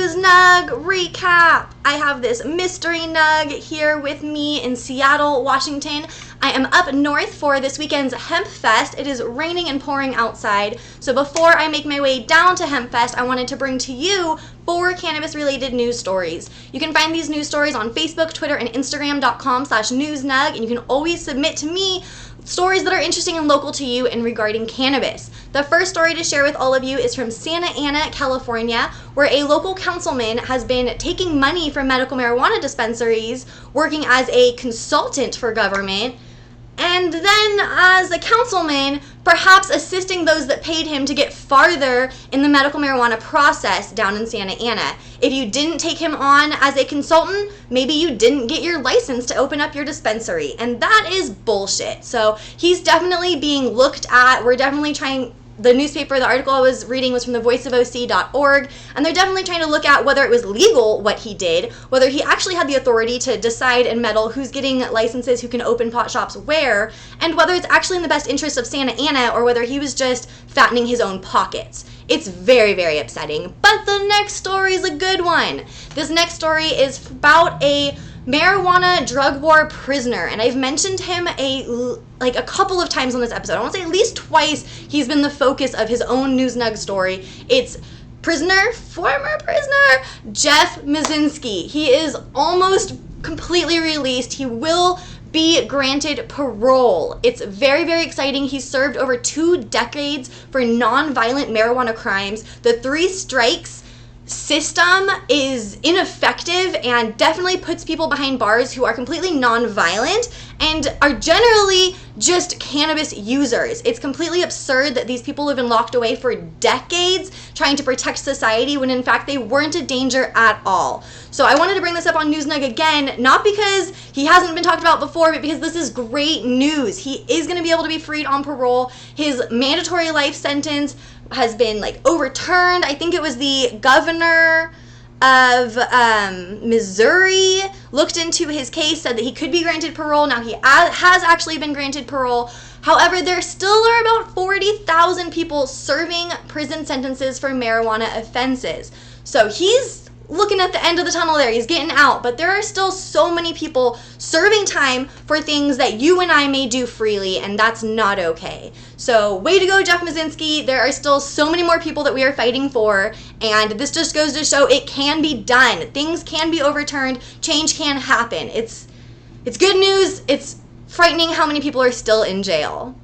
News Nug recap. I have this mystery nug here with me in Seattle, Washington. I am up north for this weekend's Hemp Fest. It is raining and pouring outside, so before I make my way down to Hemp Fest, I wanted to bring to you 4 cannabis-related news stories. You can find these news stories on Facebook, Twitter, and Instagram.com/newsnug, and you can always submit to me stories that are interesting and local to you and regarding cannabis. The first story to share with all of you is from Santa Ana, California, where a local councilman has been taking money from medical marijuana dispensaries, working as a consultant for government, and then as a councilman, perhaps assisting those that paid him to get farther in the medical marijuana process down in Santa Ana. If you didn't take him on as a consultant, maybe you didn't get your license to open up your dispensary, and that is bullshit. So he's definitely being looked at. We're definitely trying. The newspaper, the article I was reading was from thevoiceofoc.org, and they're definitely trying to look at whether it was legal what he did, whether he actually had the authority to decide and meddle who's getting licenses, who can open pot shops where, and whether it's actually in the best interest of Santa Ana or whether he was just fattening his own pockets. It's very, very upsetting. But the next story is a good one. This next story is about a marijuana drug war prisoner, and I've mentioned him a couple of times on this episode. I want to say at least twice he's been the focus of his own News Nug story. It's former prisoner, Jeff Mazinski. He is almost completely released. He will be granted parole. It's very, very exciting. He's served over 2 decades for non-violent marijuana crimes. The 3 strikes system is ineffective and definitely puts people behind bars who are completely non-violent and are generally just cannabis users. It's completely absurd that these people have been locked away for decades trying to protect society when in fact they weren't a danger at all. So I wanted to bring this up on News Nug again, not because he hasn't been talked about before, but because this is great news. He is going to be able to be freed on parole. His mandatory life sentence has been overturned. I think it was the governor of Missouri looked into his case, said that he could be granted parole. Now he has actually been granted parole. However, there still are about 40,000 people serving prison sentences for marijuana offenses. So he's looking at the end of the tunnel there. He's getting out, but there are still so many people serving time for things that you and I may do freely, and that's not okay. So way to go, Jeff Mazinski. There are still so many more people that we are fighting for, and this just goes to show it can be done. Things can be overturned. Change can happen. It's good news. It's frightening how many people are still in jail.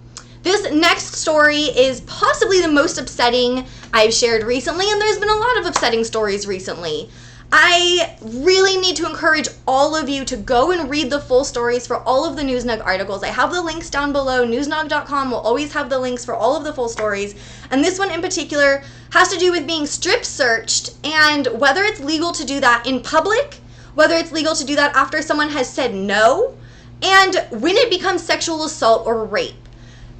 This next story is possibly the most upsetting I've shared recently, and there's been a lot of upsetting stories recently. I really need to encourage all of you to go and read the full stories for all of the News Nug articles. I have the links down below. Newsnug.com will always have the links for all of the full stories. And this one in particular has to do with being strip searched and whether it's legal to do that in public, whether it's legal to do that after someone has said no, and when it becomes sexual assault or rape.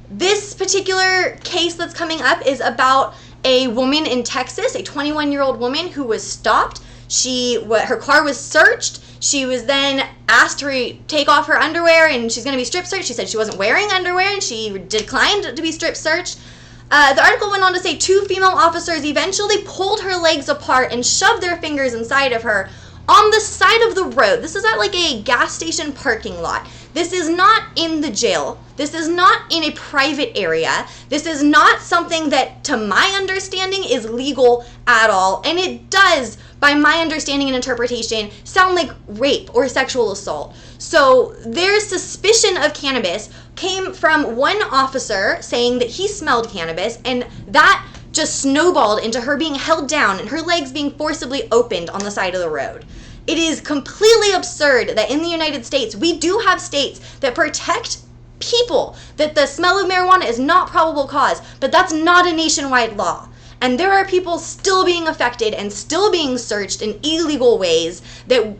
This particular case that's coming up is about a woman in Texas, a 21-year-old woman who was stopped. Her car was searched. She was then asked to take off her underwear and she's going to be strip searched. She said she wasn't wearing underwear and she declined to be strip searched. The article went on to say 2 female officers eventually pulled her legs apart and shoved their fingers inside of her on the side of the road. This is at a gas station parking lot. This is not in the jail. This is not in a private area. This is not something that, to my understanding, is legal at all. And it does, by my understanding and interpretation, sound like rape or sexual assault. So their suspicion of cannabis came from one officer saying that he smelled cannabis, and that just snowballed into her being held down and her legs being forcibly opened on the side of the road. It is completely absurd that in the United States, we do have states that protect people, that the smell of marijuana is not probable cause, but that's not a nationwide law. And there are people still being affected and still being searched in illegal ways that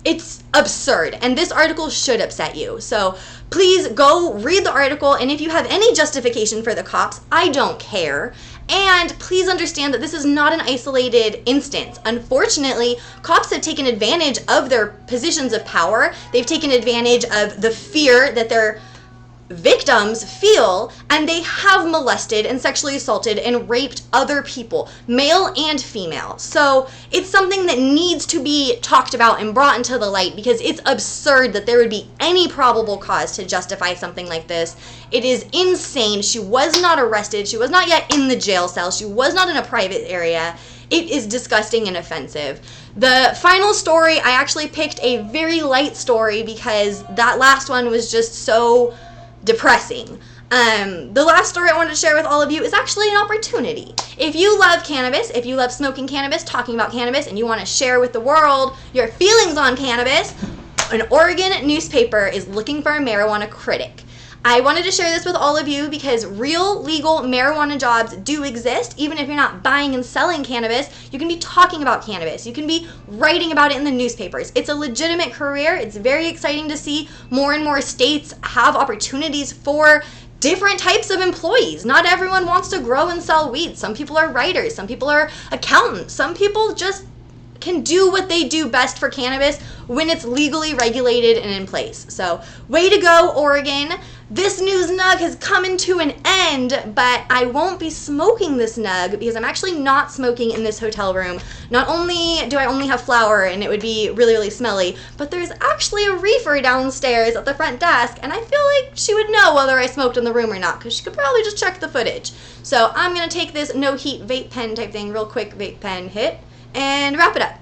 it's absurd. And this article should upset you. So please go read the article, and if you have any justification for the cops, I don't care. And please understand that this is not an isolated instance. Unfortunately, cops have taken advantage of their positions of power. They've taken advantage of the fear that they're victims feel, and they have molested and sexually assaulted and raped other people, male and female. So it's something that needs to be talked about and brought into the light, because it's absurd that there would be any probable cause to justify something like this. It is insane. She was not arrested. She was not yet in the jail cell. She was not in a private area. It is disgusting and offensive. The final story, I actually picked a very light story because that last one was just so depressing. The last story I wanted to share with all of you is actually an opportunity. If you love cannabis, if you love smoking cannabis, talking about cannabis, and you want to share with the world your feelings on cannabis, an Oregon newspaper is looking for a marijuana critic. I wanted to share this with all of you because real legal marijuana jobs do exist. Even if you're not buying and selling cannabis, you can be talking about cannabis. You can be writing about it in the newspapers. It's a legitimate career. It's very exciting to see more and more states have opportunities for different types of employees. Not everyone wants to grow and sell weed. Some people are writers. Some people are accountants. Some people just can do what they do best for cannabis when it's legally regulated and in place. So, way to go, Oregon. This news nug has come into an end, but I won't be smoking this nug because I'm actually not smoking in this hotel room. Not only do I only have flour and it would be really, really smelly, but there's actually a reefer downstairs at the front desk, and I feel like she would know whether I smoked in the room or not because she could probably just check the footage. So I'm going to take this no heat vape pen type thing, real quick vape pen hit, and wrap it up.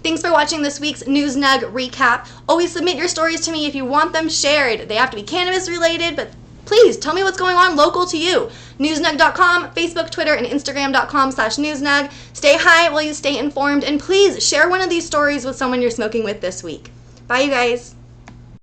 Thanks for watching this week's News Nug recap. Always submit your stories to me if you want them shared. They have to be cannabis related, but please tell me what's going on local to you. Newsnug.com, Facebook, Twitter, and Instagram.com/newsnug. Stay high while you stay informed, and please share one of these stories with someone you're smoking with this week. Bye, you guys.